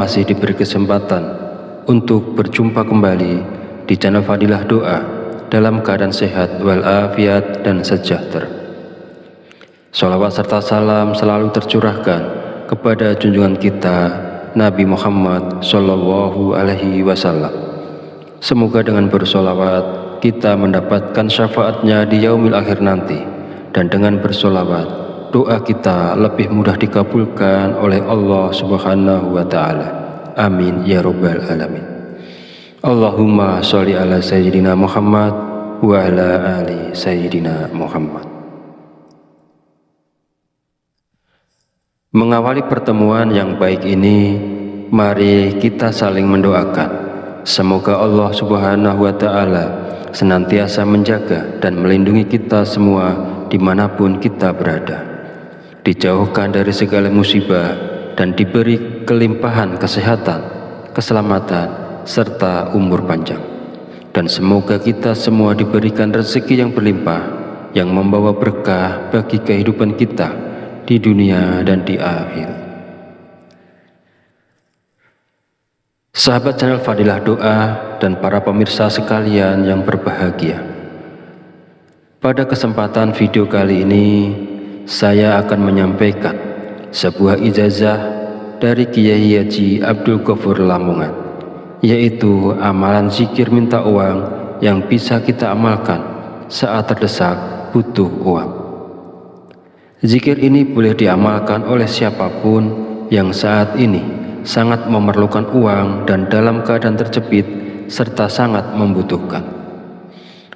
masih diberi kesempatan untuk berjumpa kembali di channel Fadilah Doa dalam keadaan sehat walafiat dan sejahtera. Sholawat serta salam selalu tercurahkan kepada junjungan kita Nabi Muhammad Sallallahu Alaihi Wasallam. Semoga dengan bersolawat kita mendapatkan syafaatnya di yaumil akhir nanti, dan dengan bersolawat doa kita lebih mudah dikabulkan oleh Allah Subhanahu wa Ta'ala. Amin ya Rabbal Alamin. Allahumma sholli ala Sayyidina Muhammad wa ala ali Sayyidina Muhammad. Mengawali pertemuan yang baik ini, mari kita saling mendoakan. Semoga Allah Subhanahu wa Ta'ala senantiasa menjaga dan melindungi kita semua dimanapun kita berada, dijauhkan dari segala musibah dan diberi kelimpahan kesehatan, keselamatan, serta umur panjang. Dan semoga kita semua diberikan rezeki yang berlimpah, yang membawa berkah bagi kehidupan kita di dunia dan di akhir. Sahabat channel Fadilah Doa dan para pemirsa sekalian yang berbahagia, pada kesempatan video kali ini saya akan menyampaikan sebuah ijazah dari Kiai Haji Abdul Ghafur Lamongan, yaitu amalan zikir minta uang yang bisa kita amalkan saat terdesak butuh uang. Zikir ini boleh diamalkan oleh siapapun yang saat ini sangat memerlukan uang dan dalam keadaan terjepit serta sangat membutuhkan.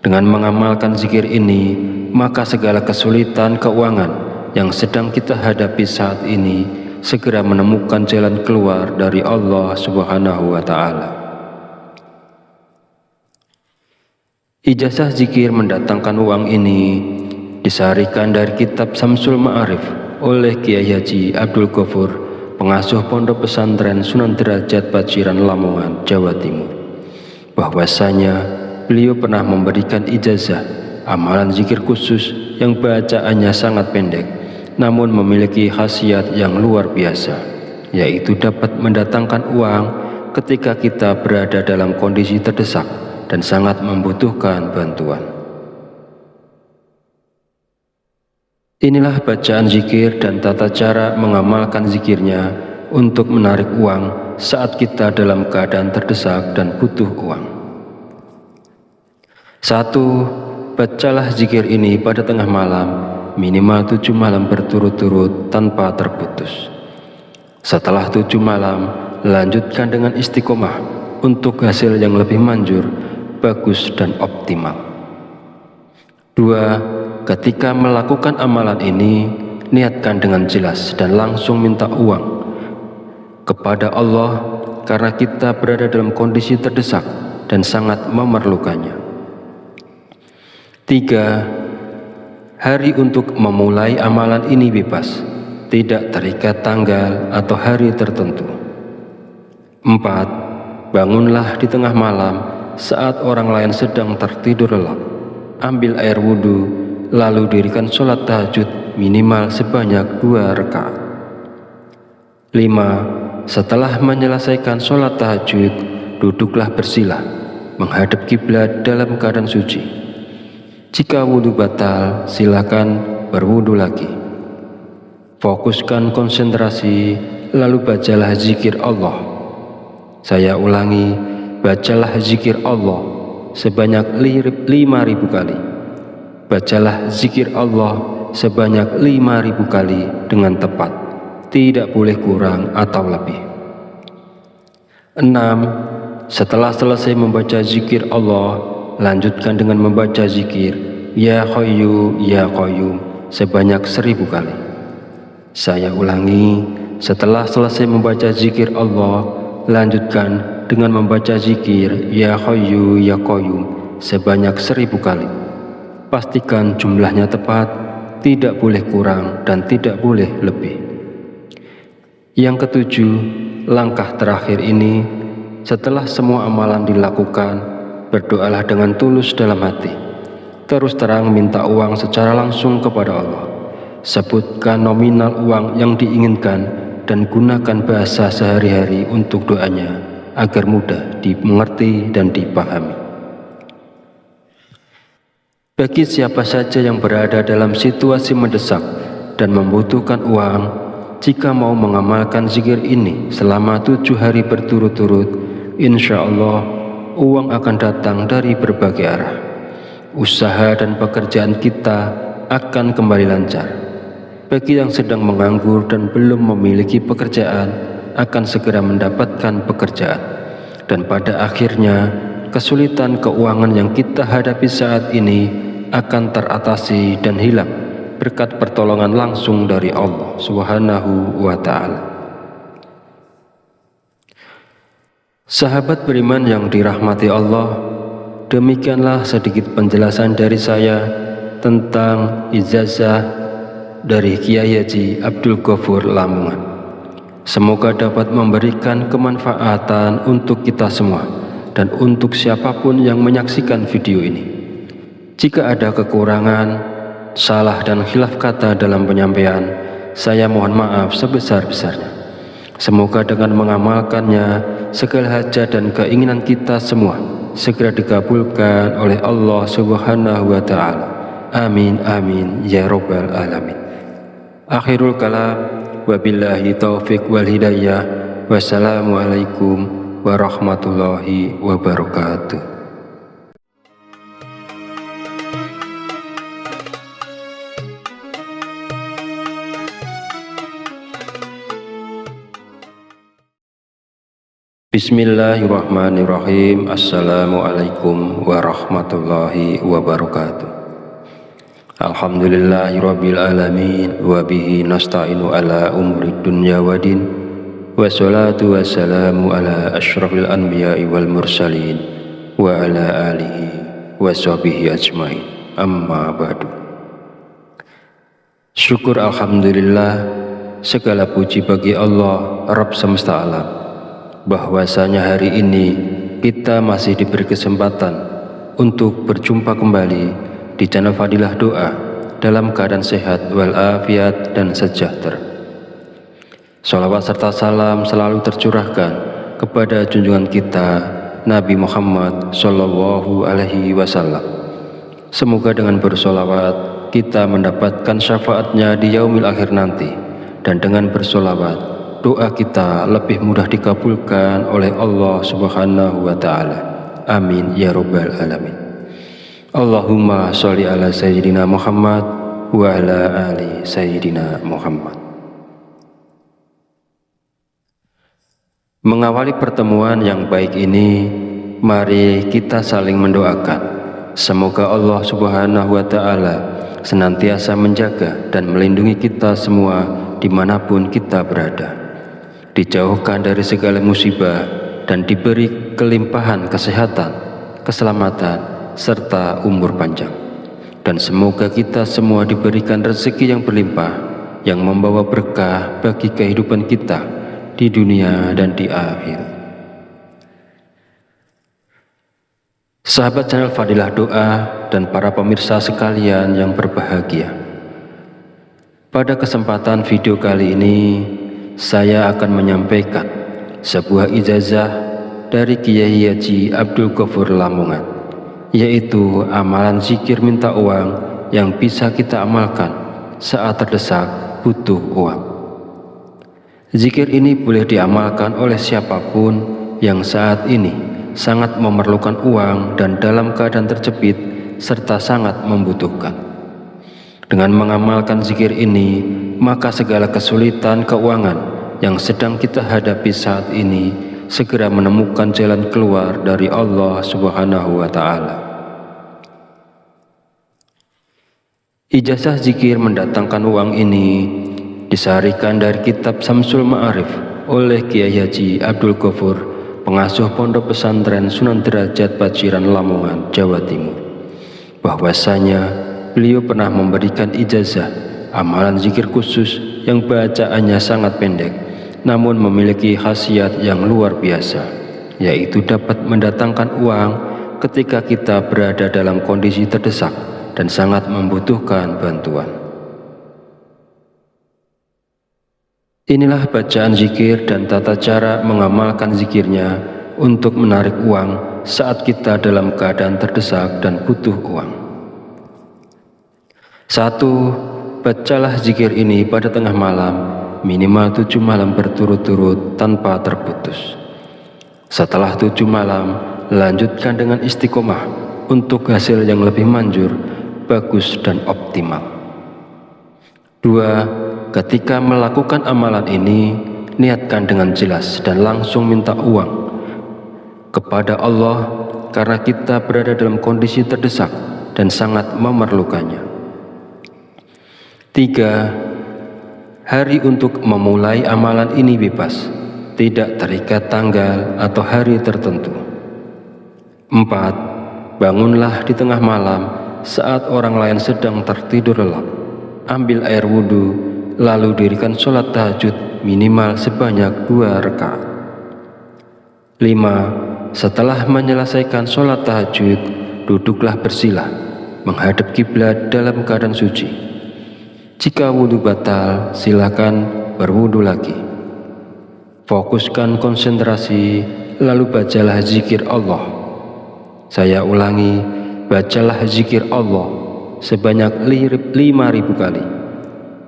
Dengan mengamalkan zikir ini, maka segala kesulitan keuangan yang sedang kita hadapi saat ini segera menemukan jalan keluar dari Allah Subhanahu wa Ta'ala. Ijazah zikir mendatangkan uang ini disarikan dari kitab Samsul Ma'arif oleh Kiai Haji Abdul Ghafur, pengasuh Pondok Pesantren Sunan Derajat Paciran Lamongan, Jawa Timur, bahwasanya beliau pernah memberikan ijazah amalan zikir khusus yang bacaannya sangat pendek namun memiliki khasiat yang luar biasa, yaitu dapat mendatangkan uang ketika kita berada dalam kondisi terdesak dan sangat membutuhkan bantuan. Inilah bacaan zikir dan tata cara mengamalkan zikirnya untuk menarik uang saat kita dalam keadaan terdesak dan butuh uang. 1. Bacalah zikir ini pada tengah malam, minimal 7 malam berturut-turut tanpa terputus. Setelah 7 malam, lanjutkan dengan istiqomah untuk hasil yang lebih manjur, bagus dan optimal. 2. Ketika melakukan amalan ini, niatkan dengan jelas dan langsung minta uang kepada Allah karena kita berada dalam kondisi terdesak dan sangat memerlukannya. 3. Hari untuk memulai amalan ini bebas, tidak terikat tanggal atau hari tertentu. 4. Bangunlah di tengah malam saat orang lain sedang tertidur lelap. Ambil air wudhu, lalu dirikan sholat tahajud minimal sebanyak 2 rakaat. 5. Setelah menyelesaikan sholat tahajud, duduklah bersila menghadap kiblat dalam keadaan suci. Jika wudhu batal, silakan berwudhu lagi. Fokuskan konsentrasi, lalu bacalah zikir Allah. Saya ulangi, bacalah zikir Allah sebanyak 5.000 kali. Bacalah zikir Allah sebanyak 5.000 kali dengan tepat, tidak boleh kurang atau lebih. 6. Setelah selesai membaca zikir Allah, lanjutkan dengan membaca zikir Ya Hayyu Ya Qayyum sebanyak 1.000 kali. Saya ulangi, setelah selesai membaca zikir Allah, lanjutkan dengan membaca zikir Ya Hayyu Ya Qayyum sebanyak 1.000 kali. Pastikan jumlahnya tepat, tidak boleh kurang dan tidak boleh lebih. Yang ketujuh, langkah terakhir ini, setelah semua amalan dilakukan, berdoalah dengan tulus dalam hati. Terus terang minta uang secara langsung kepada Allah. Sebutkan nominal uang yang diinginkan dan gunakan bahasa sehari-hari untuk doanya agar mudah dimengerti dan dipahami. Bagi siapa saja yang berada dalam situasi mendesak dan membutuhkan uang, jika mau mengamalkan zikir ini selama 7 hari berturut-turut, insya Allah uang akan datang dari berbagai arah. Usaha dan pekerjaan kita akan kembali lancar. Bagi yang sedang menganggur dan belum memiliki pekerjaan, akan segera mendapatkan pekerjaan. Dan pada akhirnya, kesulitan keuangan yang kita hadapi saat ini akan teratasi dan hilang berkat pertolongan langsung dari Allah Subhanahu wa Ta'ala. Sahabat beriman yang dirahmati Allah, demikianlah sedikit penjelasan dari saya tentang ijazah dari Kiai Haji Abdul Ghafur Lamongan. Semoga dapat memberikan kemanfaatan untuk kita semua dan untuk siapapun yang menyaksikan video ini. Jika ada kekurangan, salah dan khilaf kata dalam penyampaian, saya mohon maaf sebesar-besarnya. Semoga dengan mengamalkannya, segala hajat dan keinginan kita semua segera dikabulkan oleh Allah Subhanahu wa Ta'ala. Amin amin ya rabbal alamin. Akhirul kalam, wabillahi taufiq wal hidayah. Wassalamualaikum warahmatullahi wabarakatuh. Bismillahirrahmanirrahim. Assalamualaikum warahmatullahi wabarakatuh. Alhamdulillahirabbil alamin wa bihi nasta'inu ala umuri dunya waddin. Wassalatu wassalamu ala asyrafil anbiya'i wal mursalin wa ala alihi wa sahbihi ajmain. Amma ba'du. Syukur alhamdulillah, segala puji bagi Allah Rabb semesta alam, bahwasanya hari ini kita masih diberi kesempatan untuk berjumpa kembali di channel Fadilah Doa dalam keadaan sehat walafiat dan sejahtera. Sholawat serta salam selalu tercurahkan kepada junjungan kita Nabi Muhammad Sallallahu Alaihi Wasallam. Semoga dengan bersholawat kita mendapatkan syafaatnya di yaumil akhir nanti, dan dengan bersholawat doa kita lebih mudah dikabulkan oleh Allah Subhanahu wa Ta'ala. Amin ya rabbal alamin. Allahumma sholli ala sayyidina Muhammad wa ala ali sayyidina Muhammad. Mengawali pertemuan yang baik ini, mari kita saling mendoakan. Semoga Allah Subhanahu wa Ta'ala senantiasa menjaga dan melindungi kita semua dimanapun kita berada, dijauhkan dari segala musibah dan diberi kelimpahan kesehatan, keselamatan, serta umur panjang. Dan semoga kita semua diberikan rezeki yang berlimpah, yang membawa berkah bagi kehidupan kita di dunia dan di akhirat. Sahabat channel Fadilah Doa dan para pemirsa sekalian yang berbahagia, pada kesempatan video kali ini saya akan menyampaikan sebuah ijazah dari Kiai Haji Abdul Ghafur Lamongan, yaitu amalan zikir minta uang yang bisa kita amalkan saat terdesak butuh uang. Zikir ini boleh diamalkan oleh siapapun yang saat ini sangat memerlukan uang dan dalam keadaan terjepit serta sangat membutuhkan. Dengan mengamalkan zikir ini, maka segala kesulitan keuangan yang sedang kita hadapi saat ini segera menemukan jalan keluar dari Allah Subhanahu wa Ta'ala. Ijazah zikir mendatangkan uang ini disaharikan dari kitab Samsul Ma'arif oleh Kiai Haji Abdul Ghafur, pengasuh Pondok Pesantren Sunan Derajat Paciran Lamongan, Jawa Timur, bahwasanya beliau pernah memberikan ijazah amalan zikir khusus yang bacaannya sangat pendek namun memiliki khasiat yang luar biasa, yaitu dapat mendatangkan uang ketika kita berada dalam kondisi terdesak dan sangat membutuhkan bantuan. Inilah bacaan zikir dan tata cara mengamalkan zikirnya untuk menarik uang saat kita dalam keadaan terdesak dan butuh uang. 1. Bacalah zikir ini pada tengah malam, minimal 7 malam berturut-turut tanpa terputus. Setelah 7 malam, lanjutkan dengan istiqomah untuk hasil yang lebih manjur, bagus dan optimal. 2. Ketika melakukan amalan ini, niatkan dengan jelas dan langsung minta uang kepada Allah karena kita berada dalam kondisi terdesak dan sangat memerlukannya. 3. Hari untuk memulai amalan ini bebas, tidak terikat tanggal atau hari tertentu. 4. Bangunlah di tengah malam saat orang lain sedang tertidur lelap. Ambil air wudhu, lalu dirikan sholat tahajud minimal sebanyak 2 rakaat. 5. Setelah menyelesaikan sholat tahajud, duduklah bersila, menghadap kiblat dalam keadaan suci. Jika wudhu batal, silakan berwudhu lagi. Fokuskan konsentrasi, lalu bacalah zikir Allah. Saya ulangi, bacalah zikir Allah sebanyak 5.000 kali.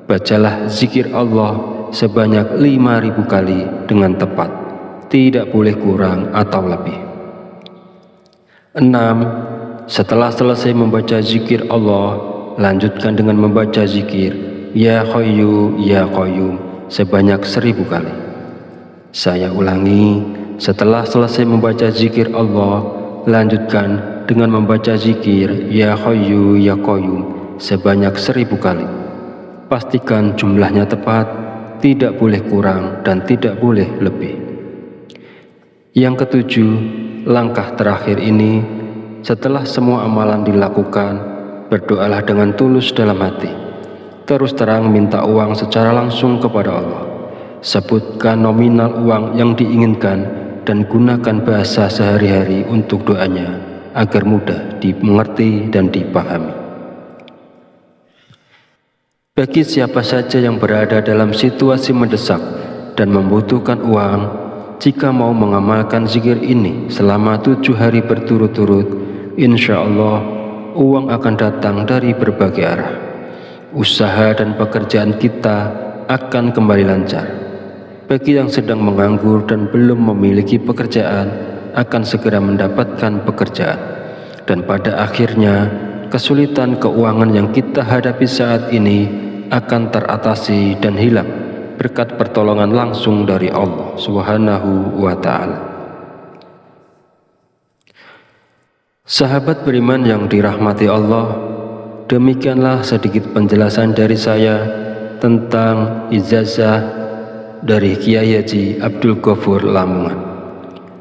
Bacalah zikir Allah sebanyak 5.000 kali dengan tepat, tidak boleh kurang atau lebih. 6. Setelah selesai membaca zikir Allah, lanjutkan dengan membaca zikir Ya Hayyu Ya Qayyum sebanyak 1.000 kali. Saya ulangi, setelah selesai membaca zikir Allah, lanjutkan dengan membaca zikir Ya Hayyu Ya Qayyum sebanyak 1.000 kali. Pastikan jumlahnya tepat, tidak boleh kurang dan tidak boleh lebih. Yang ketujuh, langkah terakhir ini, setelah semua amalan dilakukan, berdoalah dengan tulus dalam hati. Terus terang minta uang secara langsung kepada Allah. Sebutkan nominal uang yang diinginkan dan gunakan bahasa sehari-hari untuk doanya agar mudah dimengerti dan dipahami. Bagi siapa saja yang berada dalam situasi mendesak dan membutuhkan uang, jika mau mengamalkan zikir ini selama 7 hari berturut-turut, insya Allah uang akan datang dari berbagai arah. Usaha dan pekerjaan kita akan kembali lancar. Bagi yang sedang menganggur dan belum memiliki pekerjaan, akan segera mendapatkan pekerjaan, dan pada akhirnya kesulitan keuangan yang kita hadapi saat ini akan teratasi dan hilang berkat pertolongan langsung dari Allah Subhanahu wa Ta'ala. Sahabat beriman yang dirahmati Allah, demikianlah sedikit penjelasan dari saya tentang ijazah dari Kiai Haji Abdul Ghafur Lamongan.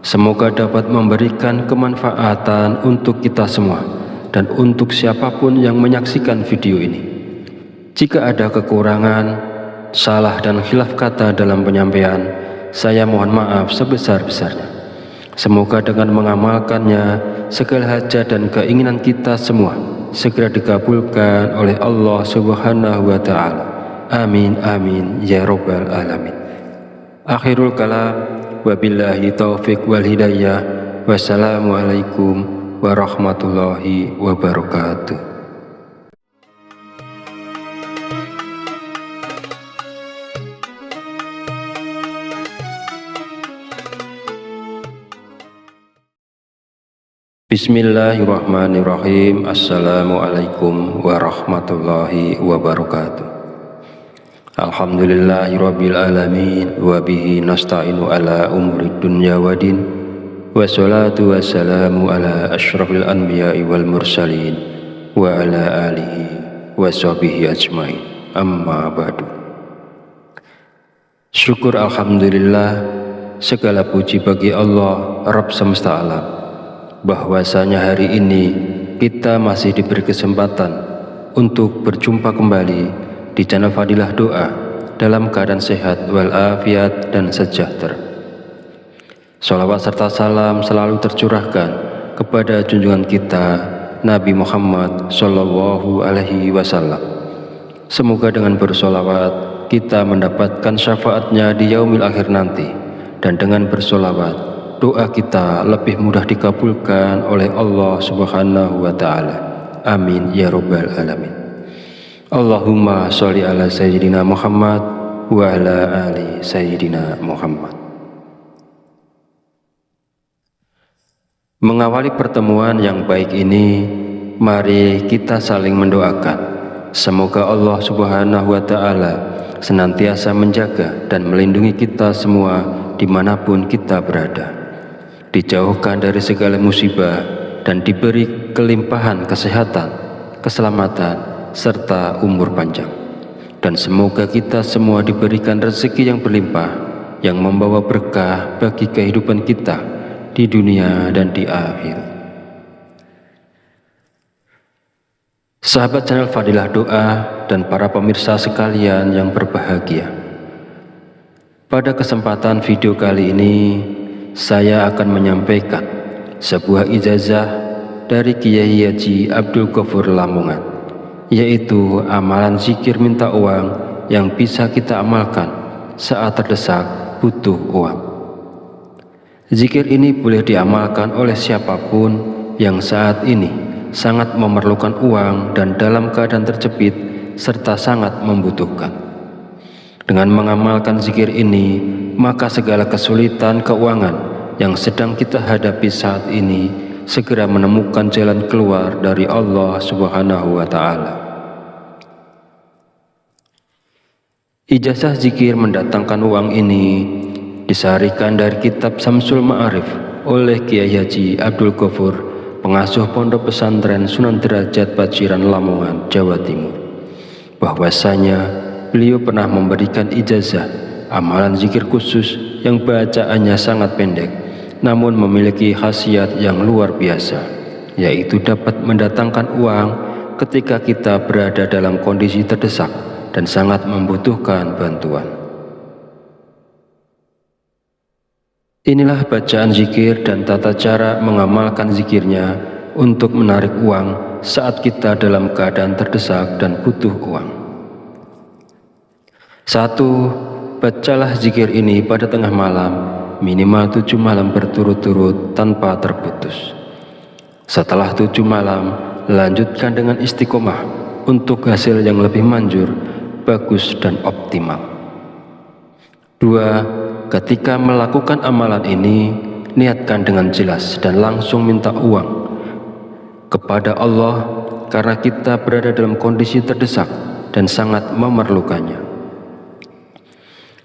Semoga dapat memberikan kemanfaatan untuk kita semua dan untuk siapapun yang menyaksikan video ini. Jika ada kekurangan, salah dan khilaf kata dalam penyampaian, saya mohon maaf sebesar-besarnya. Semoga dengan mengamalkannya, segala hajat dan keinginan kita semua segera dikabulkan oleh Allah Subhanahu wa Ta'ala. Amin amin ya rabbal alamin. Akhirul kalam, wabillahi taufiq wal hidayah. Wassalamualaikum warahmatullahi wabarakatuh. Bismillahirrahmanirrahim. Assalamualaikum warahmatullahi wabarakatuh. Alhamdulillahirabbil alamin wa bihi nasta'inu ala umuri dunya waddin. Wassalatu wassalamu ala asyrafil anbiya'i wal mursalin wa ala alihi wa sahbihi ajmain. Amma ba'du. Syukur alhamdulillah, segala puji bagi Allah Rabb semesta alam, bahwasanya hari ini kita masih diberi kesempatan untuk berjumpa kembali di channel Fadilah Doa dalam keadaan sehat walafiat dan sejahtera. Sholawat serta salam selalu tercurahkan kepada junjungan kita Nabi Muhammad Sallallahu Alaihi Wasallam. Semoga dengan bersholawat kita mendapatkan syafaatnya di yaumil akhir nanti, dan dengan bersolawat, doa kita lebih mudah dikabulkan oleh Allah Subhanahu wa Ta'ala. Amin ya Rabbal Alamin. Allahumma sholli ala Sayyidina Muhammad wa ala ali Sayyidina Muhammad. Mengawali pertemuan yang baik ini, mari kita saling mendoakan. Semoga Allah Subhanahu wa Ta'ala senantiasa menjaga dan melindungi kita semua dimanapun kita berada, dijauhkan dari segala musibah dan diberi kelimpahan kesehatan, keselamatan, serta umur panjang. Dan semoga kita semua diberikan rezeki yang berlimpah, yang membawa berkah bagi kehidupan kita di dunia dan di akhirat. Sahabat channel Fadilah Doa dan para pemirsa sekalian yang berbahagia, pada kesempatan video kali ini saya akan menyampaikan sebuah ijazah dari Kiai Haji Abdul Ghafur Lamongan, yaitu amalan zikir minta uang yang bisa kita amalkan saat terdesak butuh uang. Zikir ini boleh diamalkan oleh siapapun yang saat ini sangat memerlukan uang dan dalam keadaan terjepit serta sangat membutuhkan. Dengan mengamalkan zikir ini, maka segala kesulitan keuangan yang sedang kita hadapi saat ini segera menemukan jalan keluar dari Allah Subhanahu wa Ta'ala. Ijazah zikir mendatangkan uang ini disarikan dari kitab Samsul Ma'arif oleh Kiai Haji Abdul Ghafur, pengasuh Pondok Pesantren Sunan Derajat Paciran Lamongan, Jawa Timur, bahwasanya beliau pernah memberikan ijazah amalan zikir khusus yang bacaannya sangat pendek namun memiliki khasiat yang luar biasa, yaitu dapat mendatangkan uang ketika kita berada dalam kondisi terdesak dan sangat membutuhkan bantuan. Inilah bacaan zikir dan tata cara mengamalkan zikirnya untuk menarik uang saat kita dalam keadaan terdesak dan butuh uang. 1. Bacalah zikir ini pada tengah malam, minimal 7 malam berturut-turut tanpa terputus. Setelah 7 malam, lanjutkan dengan istiqomah untuk hasil yang lebih manjur, bagus dan optimal. 2. Ketika melakukan amalan ini, niatkan dengan jelas dan langsung minta uang kepada Allah karena kita berada dalam kondisi terdesak dan sangat memerlukannya.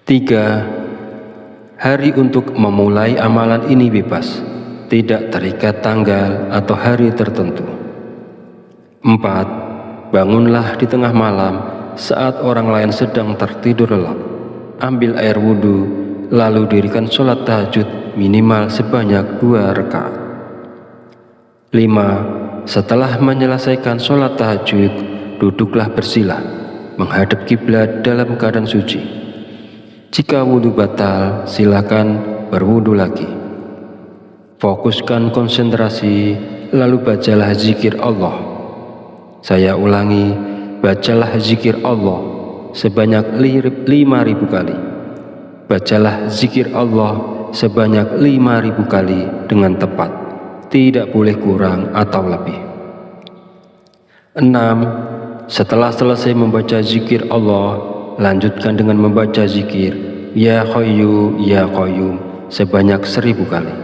3. Hari untuk memulai amalan ini bebas, tidak terikat tanggal atau hari tertentu. 4. Bangunlah di tengah malam saat orang lain sedang tertidur lelap. Ambil air wudhu, lalu dirikan sholat tahajud minimal sebanyak 2 rakaat. 5. Setelah menyelesaikan sholat tahajud, duduklah bersila, menghadap kiblat dalam keadaan suci. Jika wudhu batal, silakan berwudhu lagi. Fokuskan konsentrasi, lalu bacalah zikir Allah. Saya ulangi, bacalah zikir Allah sebanyak 5.000 kali. Bacalah zikir Allah sebanyak 5.000 kali dengan tepat, tidak boleh kurang atau lebih. 6. Setelah selesai membaca zikir Allah, lanjutkan dengan membaca zikir Ya Hayyu Ya Qayyum sebanyak 1.000 kali.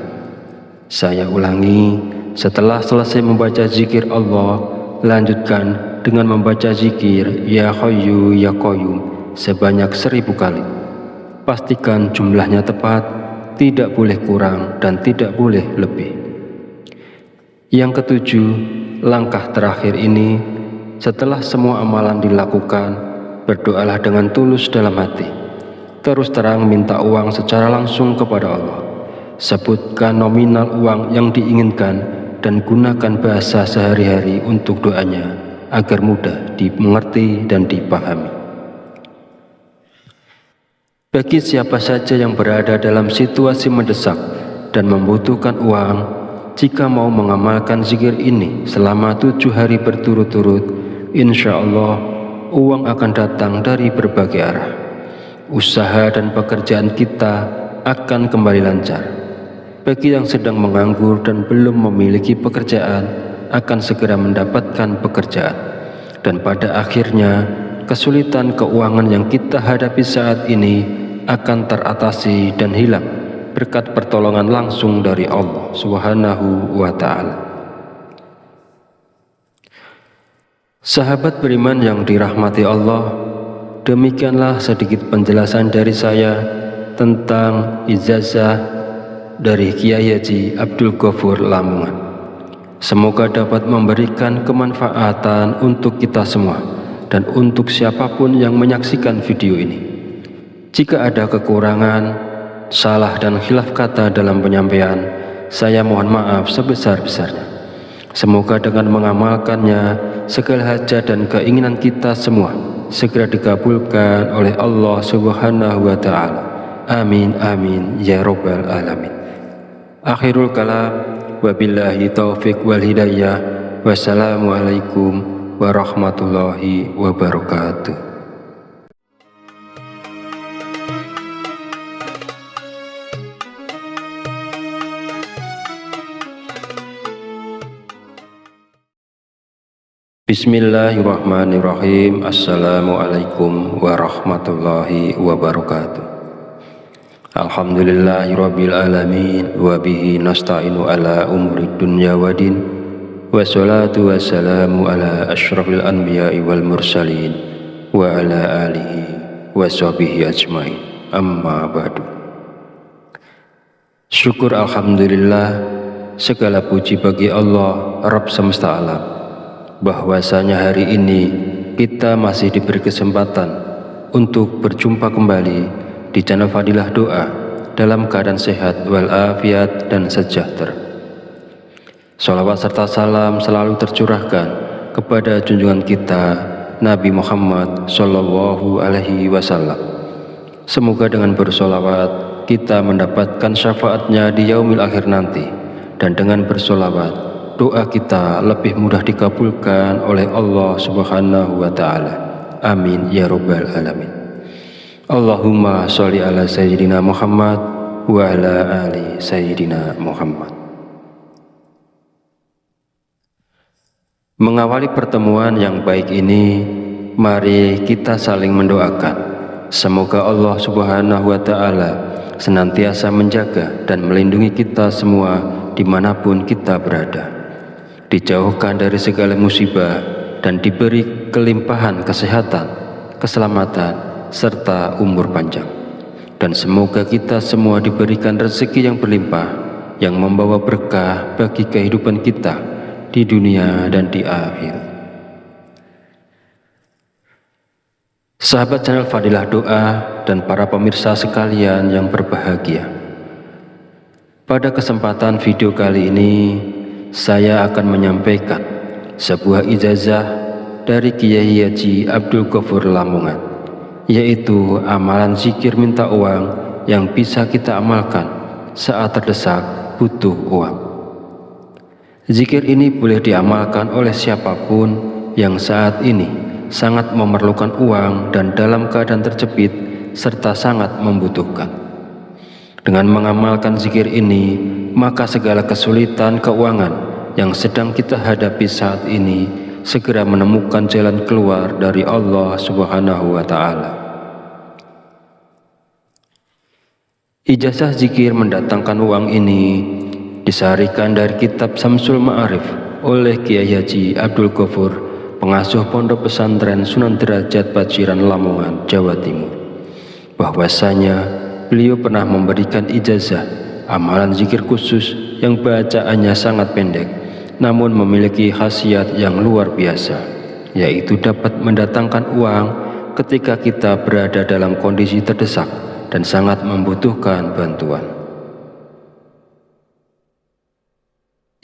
Saya ulangi, setelah selesai membaca zikir Allah, lanjutkan dengan membaca zikir Ya Hayyu Ya Qayyum sebanyak 1.000 kali. Pastikan jumlahnya tepat, tidak boleh kurang dan tidak boleh lebih. Yang ketujuh, langkah terakhir ini, setelah semua amalan dilakukan, berdoalah dengan tulus dalam hati. Terus terang minta uang secara langsung kepada Allah. Sebutkan nominal uang yang diinginkan dan gunakan bahasa sehari-hari untuk doanya agar mudah dimengerti dan dipahami. Bagi siapa saja yang berada dalam situasi mendesak dan membutuhkan uang, jika mau mengamalkan zikir ini selama 7 hari berturut-turut, insya Allah uang akan datang dari berbagai arah. usaha dan pekerjaan kita akan kembali lancar. Bagi yang sedang menganggur dan belum memiliki pekerjaan akan segera mendapatkan pekerjaan. Dan pada akhirnya kesulitan keuangan yang kita hadapi saat ini akan teratasi dan hilang berkat pertolongan langsung dari Allah Subhanahu wa Ta'ala. Sahabat beriman yang dirahmati Allah, demikianlah sedikit penjelasan dari saya tentang ijazah dari Kiai Haji Abdul Ghafur Lamongan. Semoga dapat memberikan kemanfaatan untuk kita semua dan untuk siapapun yang menyaksikan video ini. Jika ada kekurangan, salah dan khilaf kata dalam penyampaian, saya mohon maaf sebesar-besarnya. Semoga dengan mengamalkannya, segala hajat dan keinginan kita semua segera dikabulkan oleh Allah Subhanahu wa Ta'ala. Amin amin ya rabbal alamin. Akhirul kalam, wabillahi taufiq wal hidayah. Wassalamualaikum warahmatullahi wabarakatuh. Bismillahirrahmanirrahim. Assalamualaikum warahmatullahi wabarakatuh. Alhamdulillahirabbil alamin wa bihi nasta'inu ala umuri dunya waddin. Wassalatu wassalamu ala asyrafil anbiya'i wal mursalin wa ala alihi wa sahbihi ajmain. Amma ba'du. Syukur alhamdulillah, segala puji bagi Allah Rabb semesta alam, bahwasanya hari ini kita masih diberi kesempatan untuk berjumpa kembali di channel Fadilah Doa dalam keadaan sehat walafiat dan sejahtera. Sholawat serta salam selalu tercurahkan kepada junjungan kita Nabi Muhammad Sallallahu Alaihi Wasallam. Semoga dengan bersolawat kita mendapatkan syafaatnya di yaumil akhir nanti, dan dengan bersolawat doa kita lebih mudah dikabulkan oleh Allah Subhanahu wa Ta'ala. Amin ya rabbal alamin. Allahumma sholli ala sayyidina Muhammad wa ala ali sayyidina Muhammad. Mengawali pertemuan yang baik ini, mari kita saling mendoakan. Semoga Allah Subhanahu wa Ta'ala senantiasa menjaga dan melindungi kita semua dimanapun kita berada, dijauhkan dari segala musibah dan diberi kelimpahan kesehatan, keselamatan, serta umur panjang. Dan semoga kita semua diberikan rezeki yang berlimpah, yang membawa berkah bagi kehidupan kita di dunia dan di akhirat. Sahabat channel Fadilah Doa dan para pemirsa sekalian yang berbahagia, pada kesempatan video kali ini saya akan menyampaikan sebuah ijazah dari Kiai Haji Abdul Ghafur Lamongan, yaitu amalan zikir minta uang yang bisa kita amalkan saat terdesak butuh uang. Zikir ini boleh diamalkan oleh siapapun yang saat ini sangat memerlukan uang dan dalam keadaan terjepit serta sangat membutuhkan. Dengan mengamalkan zikir ini, maka segala kesulitan keuangan yang sedang kita hadapi saat ini segera menemukan jalan keluar dari Allah Subhanahu wa Ta'ala. Ijazah zikir mendatangkan uang ini disarikan dari kitab Samsul Ma'arif oleh Kiai Haji Abdul Ghafur, pengasuh Pondok Pesantren Sunan Derajat Paciran Lamongan, Jawa Timur, bahwasanya beliau pernah memberikan ijazah amalan zikir khusus yang bacaannya sangat pendek namun memiliki khasiat yang luar biasa, yaitu dapat mendatangkan uang ketika kita berada dalam kondisi terdesak dan sangat membutuhkan bantuan.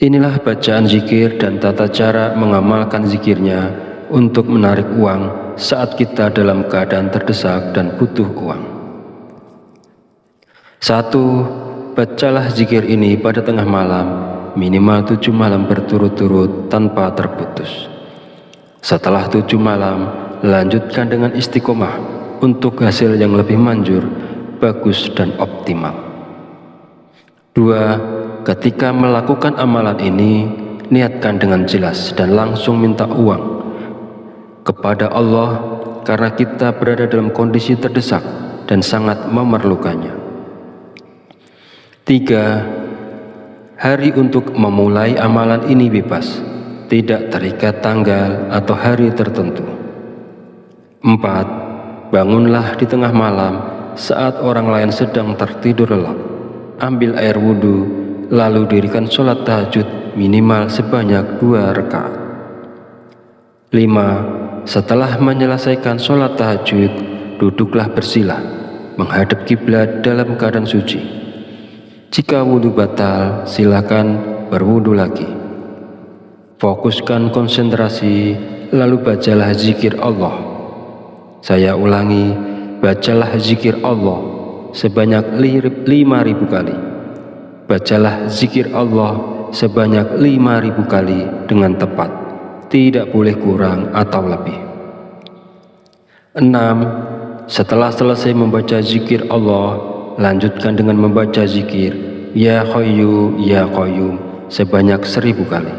Inilah bacaan zikir dan tata cara mengamalkan zikirnya untuk menarik uang saat kita dalam keadaan terdesak dan butuh uang. 1. Bacalah zikir ini pada tengah malam, minimal 7 malam berturut-turut tanpa terputus. Setelah 7 malam, lanjutkan dengan istiqomah untuk hasil yang lebih manjur, bagus dan optimal. 2. Ketika melakukan amalan ini, niatkan dengan jelas dan langsung minta uang kepada Allah karena kita berada dalam kondisi terdesak dan sangat memerlukannya. 3. Hari untuk memulai amalan ini bebas, tidak terikat tanggal atau hari tertentu. 4. Bangunlah di tengah malam saat orang lain sedang tertidur lelap. Ambil air wudhu, lalu dirikan sholat tahajud minimal sebanyak 2 rakaat. 5. Setelah menyelesaikan sholat tahajud, duduklah bersila, menghadap kiblat dalam keadaan suci. Jika wudhu batal, silakan berwudhu lagi. Fokuskan konsentrasi, lalu bacalah zikir Allah. Saya ulangi, bacalah zikir Allah sebanyak 5.000 kali. Bacalah zikir Allah sebanyak 5.000 kali dengan tepat, tidak boleh kurang atau lebih. 6. Setelah selesai membaca zikir Allah, lanjutkan dengan membaca zikir Ya Hayyu Ya Qayyum sebanyak 1.000 kali.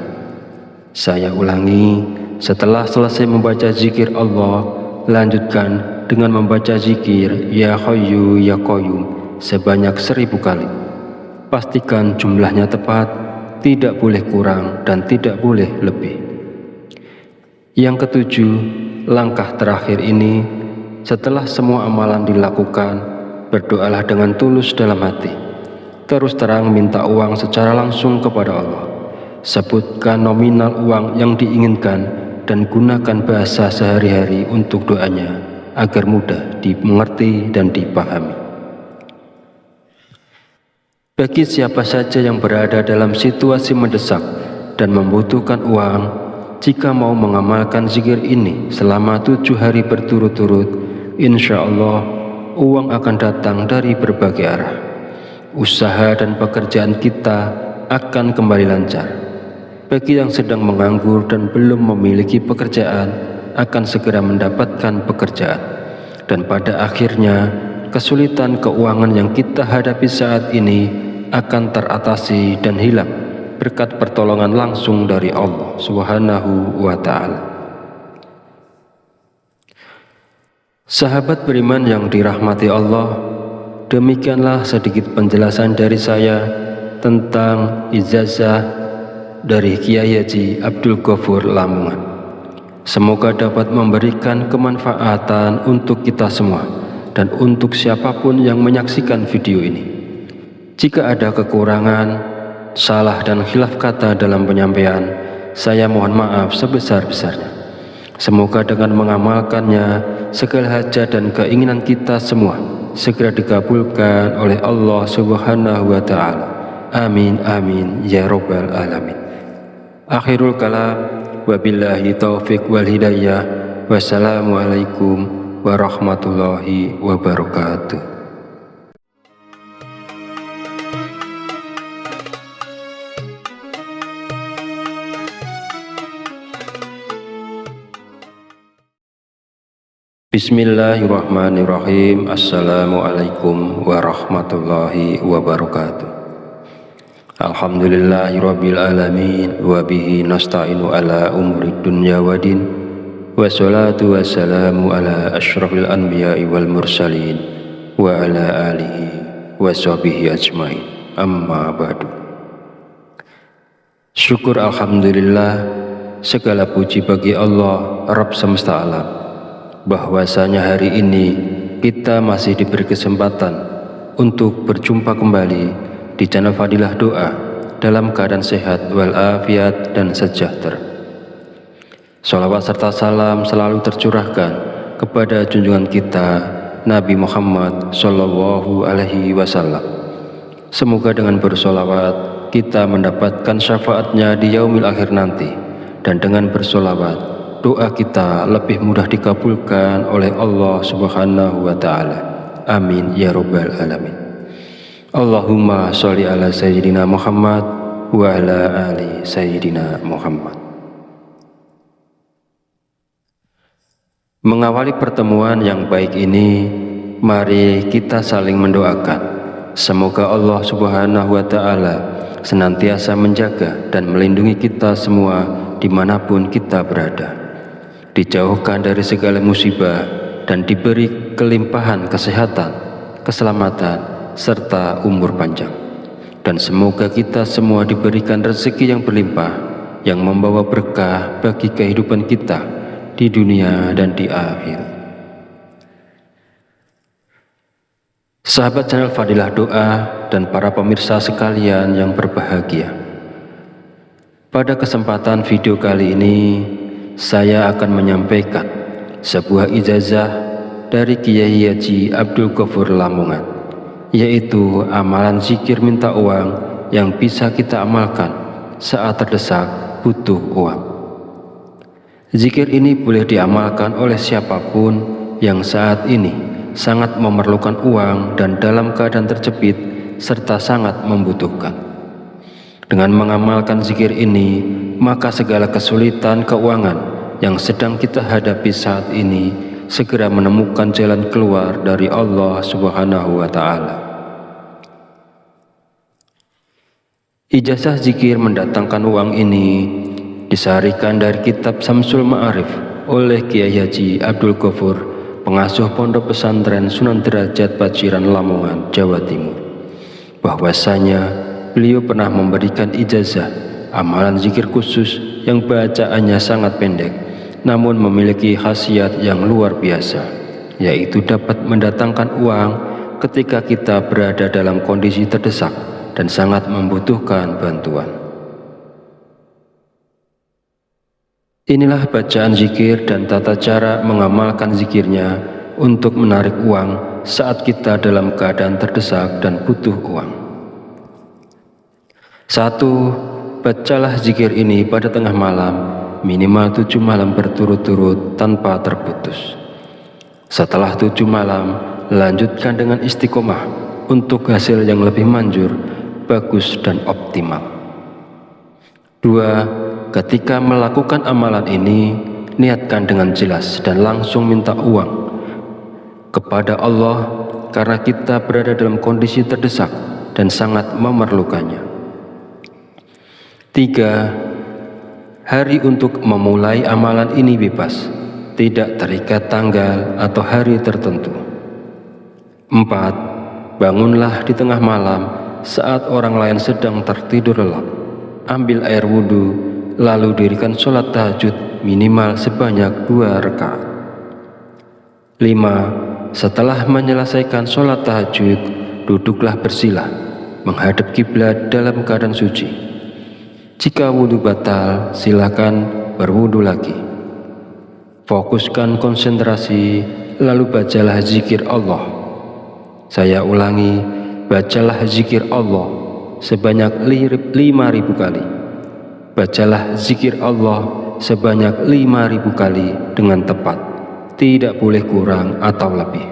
Saya ulangi, setelah selesai membaca zikir Allah, lanjutkan dengan membaca zikir Ya Hayyu Ya Qayyum sebanyak 1.000 kali. Pastikan jumlahnya tepat, tidak boleh kurang dan tidak boleh lebih. Yang ketujuh, langkah terakhir ini, setelah semua amalan dilakukan, berdoalah dengan tulus dalam hati. Terus terang minta uang secara langsung kepada Allah. Sebutkan nominal uang yang diinginkan dan gunakan bahasa sehari-hari untuk doanya agar mudah dimengerti dan dipahami. Bagi siapa saja yang berada dalam situasi mendesak dan membutuhkan uang, jika mau mengamalkan zikir ini selama 7 hari berturut-turut, insya Allah uang akan datang dari berbagai arah. Usaha dan pekerjaan kita akan kembali lancar. Bagi yang sedang menganggur dan belum memiliki pekerjaan, akan segera mendapatkan pekerjaan. Dan pada akhirnya, kesulitan keuangan yang kita hadapi saat ini akan teratasi dan hilang berkat pertolongan langsung dari Allah Subhanahu wa Ta'ala. Sahabat beriman yang dirahmati Allah, demikianlah sedikit penjelasan dari saya tentang ijazah dari Kiai Haji Abdul Ghafur Lamongan. Semoga dapat memberikan kemanfaatan untuk kita semua dan untuk siapapun yang menyaksikan video ini. Jika ada kekurangan, salah dan khilaf kata dalam penyampaian, saya mohon maaf sebesar-besarnya. Semoga dengan mengamalkannya, segala hajat dan keinginan kita semua segera dikabulkan oleh Allah Subhanahu wa Ta'ala. Amin amin ya rabbal alamin. Akhirul kalam, wabillahi taufiq wal hidayah. Wassalamualaikum warahmatullahi wabarakatuh. Bismillahirrahmanirrahim. Assalamualaikum warahmatullahi wabarakatuh. Alhamdulillahirabbil alamin wa bihi nasta'inu ala umuri dunya waddin. Wassalatu wassalamu ala asyrafil anbiya'i wal mursalin wa ala alihi wa sahbihi ajmain. Amma ba'du. Syukur alhamdulillah, segala puji bagi Allah Rabb semesta alam, bahwasanya hari ini kita masih diberi kesempatan untuk berjumpa kembali di channel Fadilah Doa dalam keadaan sehat walafiat dan sejahtera. Sholawat serta salam selalu tercurahkan kepada junjungan kita Nabi Muhammad Sallallahu Alaihi Wasallam. Semoga dengan bersolawat kita mendapatkan syafaatnya di yaumil akhir nanti, dan dengan bersolawat doa kita lebih mudah dikabulkan oleh Allah Subhanahu wa Ta'ala. Amin ya rabbal alamin. Allahumma sholli ala sayyidina Muhammad wa ala ali sayyidina Muhammad. Mengawali pertemuan yang baik ini, mari kita saling mendoakan. Semoga Allah Subhanahu wa Ta'ala senantiasa menjaga dan melindungi kita semua dimanapun kita berada, dijauhkan dari segala musibah dan diberi kelimpahan kesehatan, keselamatan, serta umur panjang. Dan semoga kita semua diberikan rezeki yang berlimpah, yang membawa berkah bagi kehidupan kita di dunia dan di akhirat. Sahabat channel Fadilah Doa dan para pemirsa sekalian yang berbahagia, pada kesempatan video kali ini saya akan menyampaikan sebuah ijazah dari Kiai Haji Abdul Ghafur Lamongan, yaitu amalan zikir minta uang yang bisa kita amalkan saat terdesak butuh uang. Zikir ini boleh diamalkan oleh siapapun yang saat ini sangat memerlukan uang dan dalam keadaan terjepit serta sangat membutuhkan. Dengan mengamalkan zikir ini, maka segala kesulitan keuangan yang sedang kita hadapi saat ini segera menemukan jalan keluar dari Allah Subhanahu wa Ta'ala. Ijazah zikir mendatangkan uang ini disarikan dari kitab Samsul Ma'arif oleh Kiai Haji Abdul Ghafur, pengasuh Pondok Pesantren Sunan Derajat Paciran Lamongan, Jawa Timur, bahwasanya beliau pernah memberikan ijazah amalan zikir khusus yang bacaannya sangat pendek namun memiliki khasiat yang luar biasa, yaitu dapat mendatangkan uang ketika kita berada dalam kondisi terdesak dan sangat membutuhkan bantuan. Inilah bacaan zikir dan tata cara mengamalkan zikirnya untuk menarik uang saat kita dalam keadaan terdesak dan butuh uang. 1. Bacalah zikir ini pada tengah malam, minimal 7 malam berturut-turut tanpa terputus. Setelah 7 malam, lanjutkan dengan istiqomah untuk hasil yang lebih manjur, bagus dan optimal. 2. Ketika melakukan amalan ini, niatkan dengan jelas dan langsung minta uang kepada Allah karena kita berada dalam kondisi terdesak dan sangat memerlukannya. 3. Hari untuk memulai amalan ini bebas, tidak terikat tanggal atau hari tertentu. 4. Bangunlah di tengah malam saat orang lain sedang tertidur lelap. Ambil air wudhu, lalu dirikan sholat tahajud minimal sebanyak 2 rakaat. 5. Setelah menyelesaikan sholat tahajud, duduklah bersila, menghadap kiblat dalam keadaan suci. Jika wudhu batal, silakan berwudhu lagi. Fokuskan konsentrasi, lalu bacalah zikir Allah. Saya ulangi, bacalah zikir Allah sebanyak 5.000 kali. Bacalah zikir Allah sebanyak 5.000 kali dengan tepat, tidak boleh kurang atau lebih.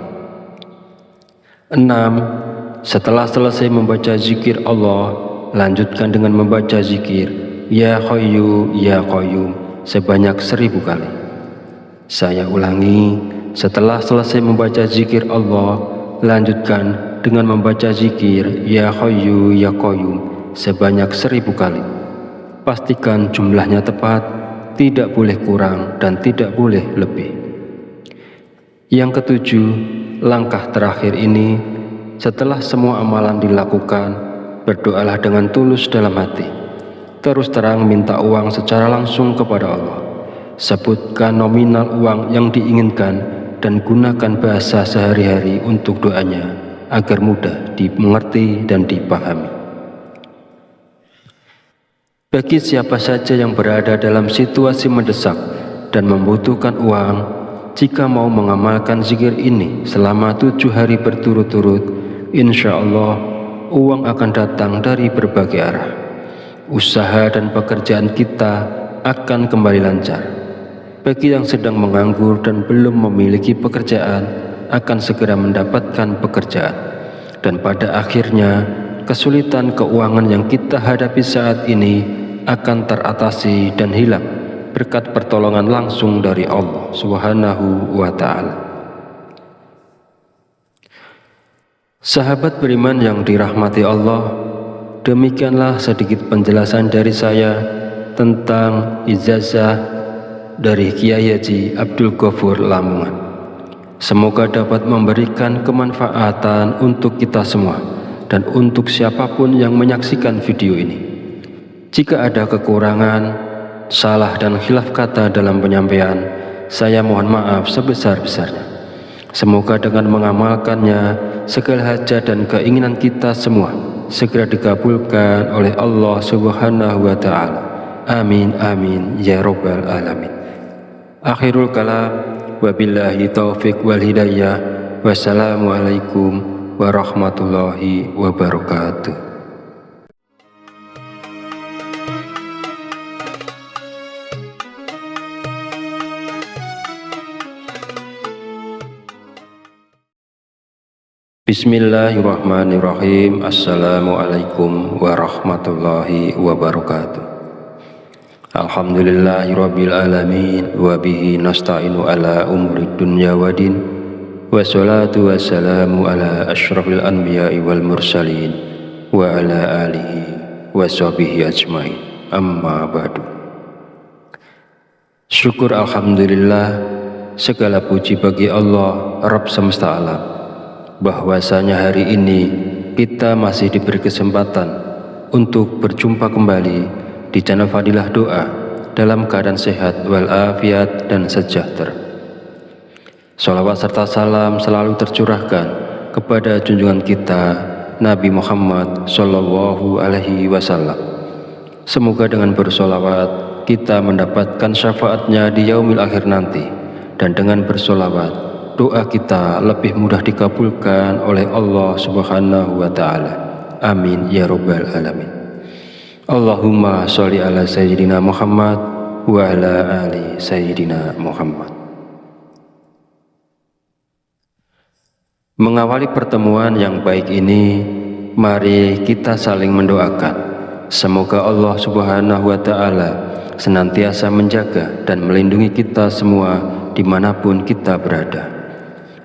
6. Setelah selesai membaca zikir Allah, lanjutkan dengan membaca zikir Ya Hayyu Ya Qayyum sebanyak 1.000 kali. Saya ulangi, setelah selesai membaca zikir Allah, lanjutkan dengan membaca zikir Ya Hayyu Ya Qayyum sebanyak 1.000 kali. Pastikan jumlahnya tepat, tidak boleh kurang dan tidak boleh lebih. Yang ketujuh, langkah terakhir ini, setelah semua amalan dilakukan, berdoalah dengan tulus dalam hati. Terus terang minta uang secara langsung kepada Allah. Sebutkan nominal uang yang diinginkan dan gunakan bahasa sehari-hari untuk doanya agar mudah dimengerti dan dipahami. Bagi siapa saja yang berada dalam situasi mendesak dan membutuhkan uang, jika mau mengamalkan zikir ini selama 7 hari berturut-turut, insya Allah uang akan datang dari berbagai arah. Usaha dan pekerjaan kita akan kembali lancar. Bagi yang sedang menganggur dan belum memiliki pekerjaan, akan segera mendapatkan pekerjaan. Dan pada akhirnya, kesulitan keuangan yang kita hadapi saat ini akan teratasi dan hilang berkat pertolongan langsung dari Allah Subhanahu wa Ta'ala. Sahabat beriman yang dirahmati Allah, demikianlah sedikit penjelasan dari saya tentang ijazah dari Kiai Haji Abdul Ghafur Lamongan. Semoga dapat memberikan kemanfaatan untuk kita semua dan untuk siapapun yang menyaksikan video ini. Jika ada kekurangan, salah dan khilaf kata dalam penyampaian, saya mohon maaf sebesar-besarnya. Semoga dengan mengamalkannya, segala hajat dan keinginan kita semua segera dikabulkan oleh Allah Subhanahu wa Ta'ala. Amin amin ya rabbal alamin. Akhirul kalam, wabillahi taufiq wal hidayah. Wassalamualaikum warahmatullahi wabarakatuh. Bismillahirrahmanirrahim. Assalamualaikum warahmatullahi wabarakatuh. Alhamdulillahirabbil alamin wa bihi nasta'inu ala umurid dunya waddin. Wassalatu wassalamu ala asyrafil anbiya'i wal mursalin wa ala alihi wa sahbihi ajmain. Amma ba'du. Syukur alhamdulillah, segala puji bagi Allah Rabb semesta alam, bahwasanya hari ini kita masih diberi kesempatan untuk berjumpa kembali di channel Fadilah Doa dalam keadaan sehat walafiat dan sejahtera. Sholawat serta salam selalu tercurahkan kepada junjungan kita Nabi Muhammad Sallallahu Alaihi Wasallam. Semoga dengan bersholawat kita mendapatkan syafaatnya di yaumil akhir nanti, dan dengan bersholawat doa kita lebih mudah dikabulkan oleh Allah Subhanahu wa Ta'ala. Amin ya rabbal alamin. Allahumma sholli ala sayyidina Muhammad wa ala ali sayyidina Muhammad. Mengawali pertemuan yang baik ini, mari kita saling mendoakan. Semoga Allah Subhanahu wa Ta'ala senantiasa menjaga dan melindungi kita semua dimanapun kita berada,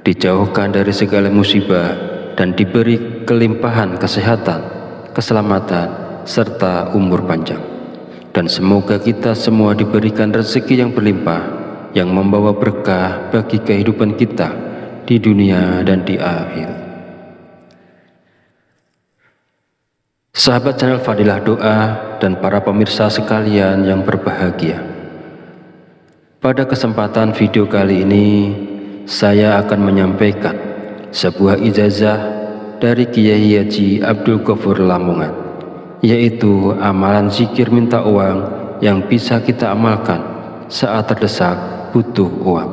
dijauhkan dari segala musibah dan diberi kelimpahan kesehatan, keselamatan, serta umur panjang. Dan semoga kita semua diberikan rezeki yang berlimpah, yang membawa berkah bagi kehidupan kita di dunia dan di akhirat. Sahabat channel Fadilah Doa dan para pemirsa sekalian yang berbahagia, pada kesempatan video kali ini saya akan menyampaikan sebuah ijazah dari Kiai Haji Abdul Ghafur Lamongan, yaitu amalan zikir minta uang yang bisa kita amalkan saat terdesak butuh uang.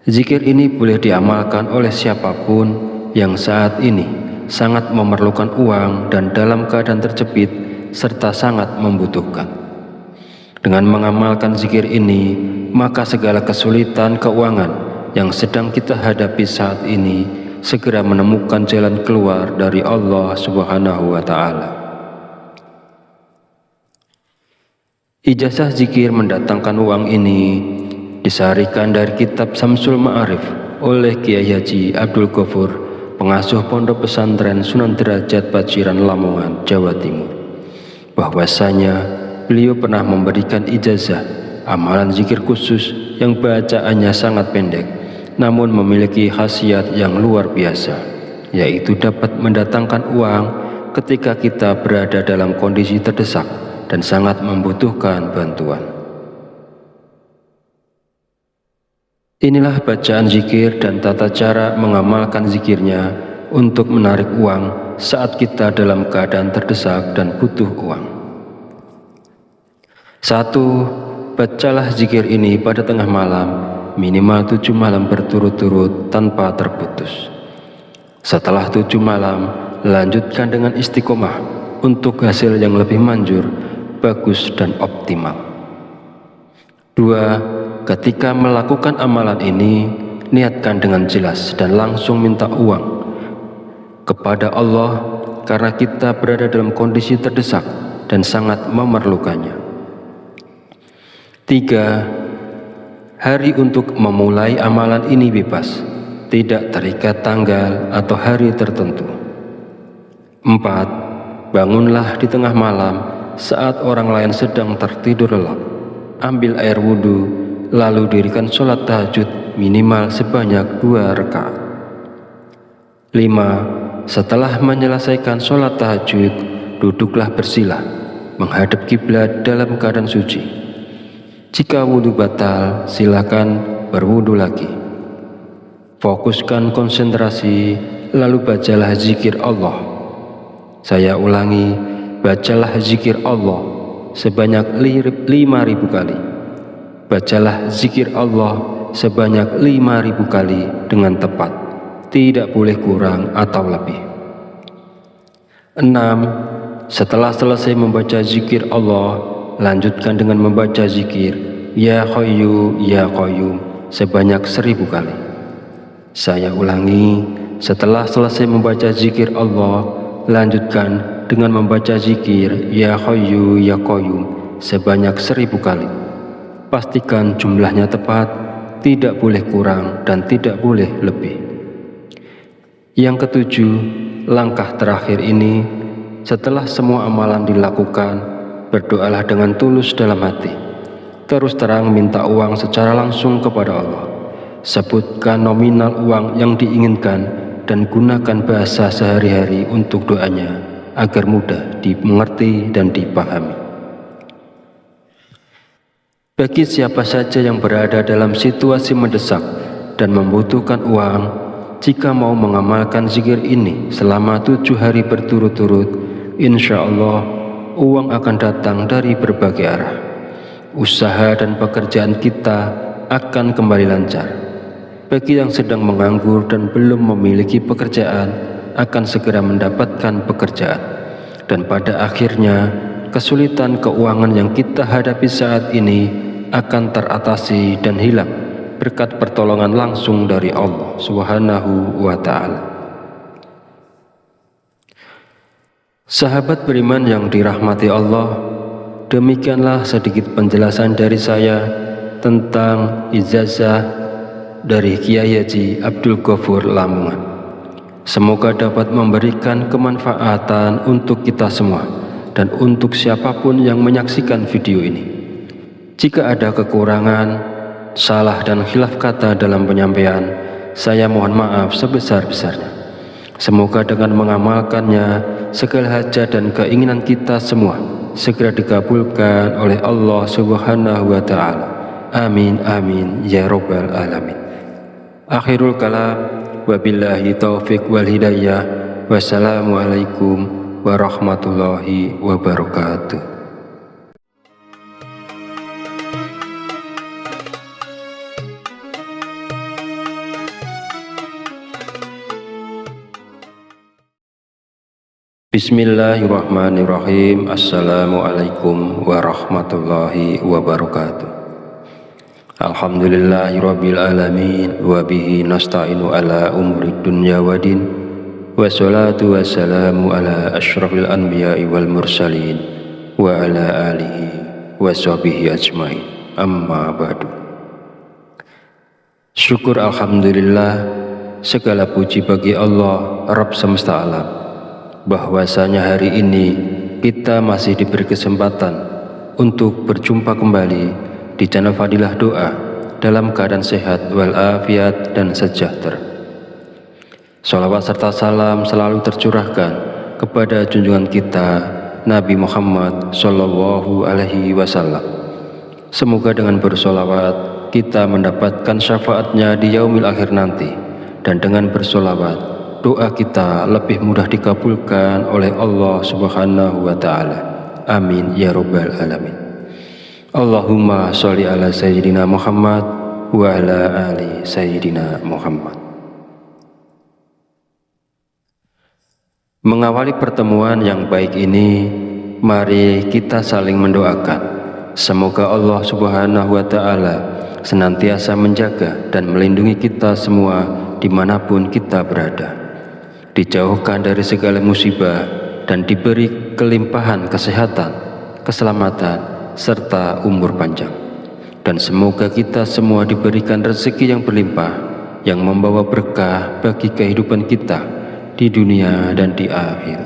Zikir ini boleh diamalkan oleh siapapun yang saat ini sangat memerlukan uang dan dalam keadaan terjepit serta sangat membutuhkan. Dengan mengamalkan zikir ini, maka segala kesulitan keuangan yang sedang kita hadapi saat ini segera menemukan jalan keluar dari Allah Subhanahu wa Ta'ala. Ijazah zikir mendatangkan uang ini disarikan dari kitab Samsul Ma'arif oleh Kiai Haji Abdul Ghafur, pengasuh Pondok Pesantren Sunan Derajat Paciran Lamongan, Jawa Timur, bahwasanya beliau pernah memberikan ijazah amalan zikir khusus yang bacaannya sangat pendek namun memiliki khasiat yang luar biasa, yaitu dapat mendatangkan uang ketika kita berada dalam kondisi terdesak dan sangat membutuhkan bantuan. Inilah bacaan zikir dan tata cara mengamalkan zikirnya untuk menarik uang saat kita dalam keadaan terdesak dan butuh uang. 1. Bacalah zikir ini pada tengah malam, minimal 7 malam berturut-turut tanpa terputus. Setelah 7 malam, lanjutkan dengan istiqomah untuk hasil yang lebih manjur, bagus dan optimal. 2. Ketika melakukan amalan ini, niatkan dengan jelas dan langsung minta uang kepada Allah karena kita berada dalam kondisi terdesak dan sangat memerlukannya. 3. Hari untuk memulai amalan ini bebas, tidak terikat tanggal atau hari tertentu. 4. Bangunlah di tengah malam saat orang lain sedang tertidur lelap. Ambil air wudhu, lalu dirikan sholat tahajud minimal sebanyak 2 rakaat. 5. Setelah menyelesaikan sholat tahajud, duduklah bersila, menghadap kiblat dalam keadaan suci. Jika wudhu batal, silakan berwudhu lagi. Fokuskan konsentrasi, lalu bacalah zikir Allah. Saya ulangi, bacalah zikir Allah sebanyak 5.000 kali. Bacalah zikir Allah sebanyak 5.000 kali dengan tepat, tidak boleh kurang atau lebih. 6. Setelah selesai membaca zikir Allah, lanjutkan dengan membaca zikir Ya Hayyu Ya Qayyum sebanyak 1.000 kali. Saya ulangi, setelah selesai membaca zikir Allah, lanjutkan dengan membaca zikir Ya Hayyu Ya Qayyum sebanyak 1.000 kali. Pastikan jumlahnya tepat, tidak boleh kurang dan tidak boleh lebih. Yang ketujuh, langkah terakhir ini, setelah semua amalan dilakukan, berdoalah dengan tulus dalam hati. Terus terang minta uang secara langsung kepada Allah. Sebutkan nominal uang yang diinginkan dan gunakan bahasa sehari-hari untuk doanya agar mudah dimengerti dan dipahami. Bagi siapa saja yang berada dalam situasi mendesak dan membutuhkan uang, jika mau mengamalkan zikir ini selama 7 hari berturut-turut, insya Allah uang akan datang dari berbagai arah. Usaha dan pekerjaan kita akan kembali lancar. Bagi yang sedang menganggur dan belum memiliki pekerjaan, akan segera mendapatkan pekerjaan. Dan pada akhirnya, kesulitan keuangan yang kita hadapi saat ini akan teratasi dan hilang berkat pertolongan langsung dari Allah Subhanahu wa Ta'ala. Sahabat beriman yang dirahmati Allah, demikianlah sedikit penjelasan dari saya tentang ijazah dari Kiai Haji Abdul Ghafur Lamongan. Semoga dapat memberikan kemanfaatan untuk kita semua dan untuk siapapun yang menyaksikan video ini. Jika ada kekurangan, salah dan khilaf kata dalam penyampaian, saya mohon maaf sebesar-besarnya. Semoga dengan mengamalkannya, segala hajat dan keinginan kita semua segera dikabulkan oleh Allah Subhanahu wa Ta'ala. Amin amin ya rabbal alamin. Akhirul kalam, wabillahi taufiq wal hidayah. Wassalamualaikum warahmatullahi wabarakatuh. Bismillahirrahmanirrahim. Assalamualaikum warahmatullahi wabarakatuh. Alhamdulillahirabbil alamin wa bihi nasta'inu ala umuri dunya waddin. Wassalatu wassalamu ala asyrafil anbiya'i wal mursalin wa ala alihi washabihi ajmain. Amma ba'du. Syukur alhamdulillah, segala puji bagi Allah Rabb semesta alam, bahwasanya hari ini kita masih diberi kesempatan untuk berjumpa kembali di channel Fadilah Doa dalam keadaan sehat walafiat dan sejahtera. Salawat serta salam selalu tercurahkan kepada junjungan kita Nabi Muhammad Sallallahu Alaihi Wasallam. Semoga dengan bersolawat kita mendapatkan syafaatnya di yaumil akhir nanti, dan dengan bersolawat doa kita lebih mudah dikabulkan oleh Allah Subhanahu wa Ta'ala. Amin ya rabbal alamin. Allahumma sholli ala sayyidina Muhammad wa ala ali sayyidina Muhammad. Mengawali pertemuan yang baik ini, mari kita saling mendoakan. Semoga Allah Subhanahu wa Ta'ala senantiasa menjaga dan melindungi kita semua dimanapun kita berada, dijauhkan dari segala musibah dan diberi kelimpahan kesehatan, keselamatan, serta umur panjang. dan semoga kita semua diberikan rezeki yang berlimpah, yang membawa berkah bagi kehidupan kita di dunia dan di akhir.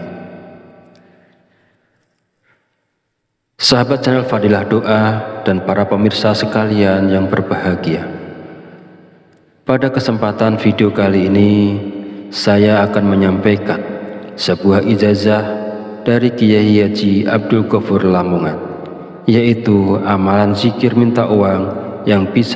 Sahabat channel Fadilah Doa dan para pemirsa sekalian yang berbahagia, pada kesempatan video kali ini saya akan menyampaikan sebuah ijazah dari Kiai Haji Abdul Ghafur Lamongan, yaitu amalan zikir minta uang yang bisa